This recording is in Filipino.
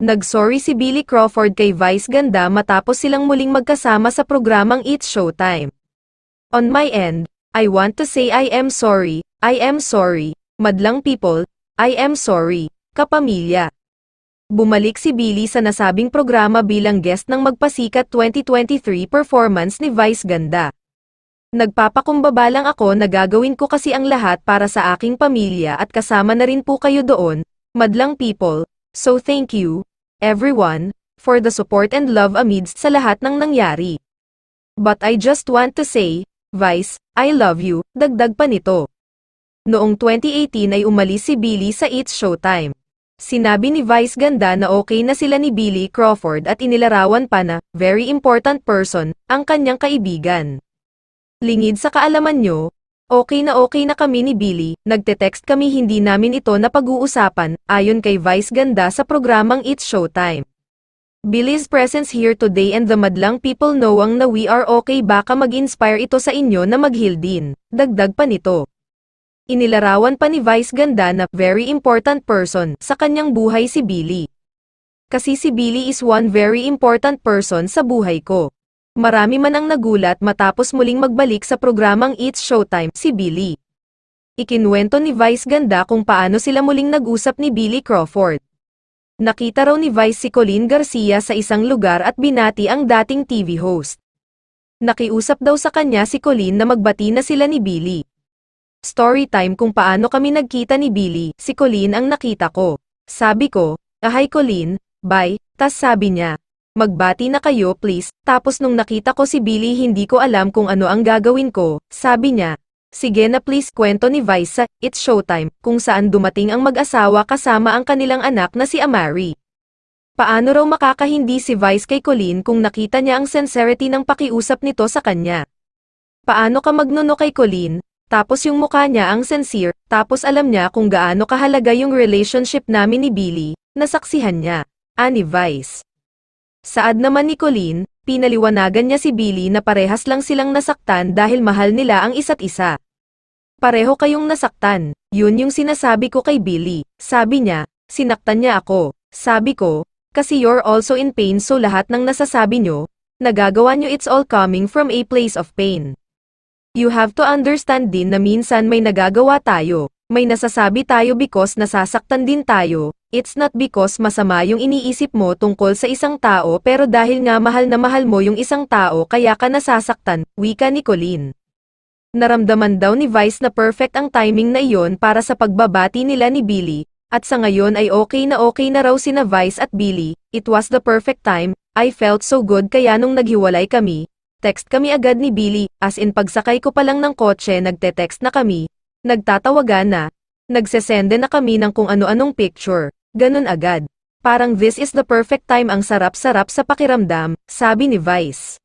Nag-sorry si Billy Crawford kay Vice Ganda matapos silang muling magkasama sa programang It's Showtime. On my end, I want to say I am sorry, madlang people, I am sorry, kapamilya. Bumalik si Billy sa nasabing programa bilang guest ng Magpasikat 2023 performance ni Vice Ganda. Nagpapakumbaba lang ako na gagawin ko kasi ang lahat para sa aking pamilya at kasama na rin po kayo doon, madlang people, so thank you, everyone, for the support and love amidst sa lahat ng nangyari. But I just want to say, Vice, I love you, dagdag pa nito. Noong 2018 ay umalis si Billy sa It's Showtime. Sinabi ni Vice Ganda na okay na sila ni Billy Crawford at inilarawan pa na, very important person, ang kanyang kaibigan. Lingid sa kaalaman nyo, okay na kami ni Billy, nagte-text kami hindi namin ito na pag-uusapan, ayon kay Vice Ganda sa programang It's Showtime. Billy's presence here today and the madlang people knowing na we are okay baka mag-inspire ito sa inyo na mag-heal din, dagdag pa nito. Inilarawan pa ni Vice Ganda na very important person sa kanyang buhay si Billy. Kasi si Billy is one very important person sa buhay ko. Marami man ang nagulat matapos muling magbalik sa programang It's Showtime si Billy. Ikinuwento ni Vice Ganda kung paano sila muling nag-usap ni Billy Crawford. Nakita raw ni Vice si Colleen Garcia sa isang lugar at binati ang dating TV host. Nakiusap daw sa kanya si Colleen na magbati na sila ni Billy. Story time kung paano kami nagkita ni Billy, si Colleen ang nakita ko. Sabi ko, hi Colleen, bye, tas sabi niya, magbati na kayo please, tapos nung nakita ko si Billy hindi ko alam kung ano ang gagawin ko, sabi niya, sige na please kwento ni Vice sa It's Showtime, kung saan dumating ang mag-asawa kasama ang kanilang anak na si Amari. Paano raw makakahindi si Vice kay Colleen kung nakita niya ang sincerity ng pakiusap nito sa kanya? Paano ka magnono kay Colleen, tapos yung mukha niya ang sincere, tapos alam niya kung gaano kahalaga yung relationship namin ni Billy, nasaksihan niya, ani Vice. Saad naman ni Colleen, pinaliwanagan niya si Billy na parehas lang silang nasaktan dahil mahal nila ang isa't isa. Pareho kayong nasaktan, yun yung sinasabi ko kay Billy, sabi niya, sinaktan niya ako, sabi ko, kasi you're also in pain so lahat ng nasasabi nyo, nagagawa nyo it's all coming from a place of pain. You have to understand din na minsan may nagagawa tayo, may nasasabi tayo because nasasaktan din tayo. It's not because masama yung iniisip mo tungkol sa isang tao pero dahil nga mahal na mahal mo yung isang tao kaya ka nasasaktan, wika ni Colleen. Naramdaman daw ni Vice na perfect ang timing na iyon para sa pagbabati nila ni Billy, at sa ngayon ay okay na raw sina Vice at Billy, it was the perfect time, I felt so good kaya nung naghiwalay kami, text kami agad ni Billy, as in pagsakay ko pa lang ng kotse nagte-text na kami, nagtatawagan na, nagsesende na kami ng kung ano-anong picture. Ganun agad. Parang this is the perfect time ang sarap-sarap sa pakiramdam, sabi ni Vice.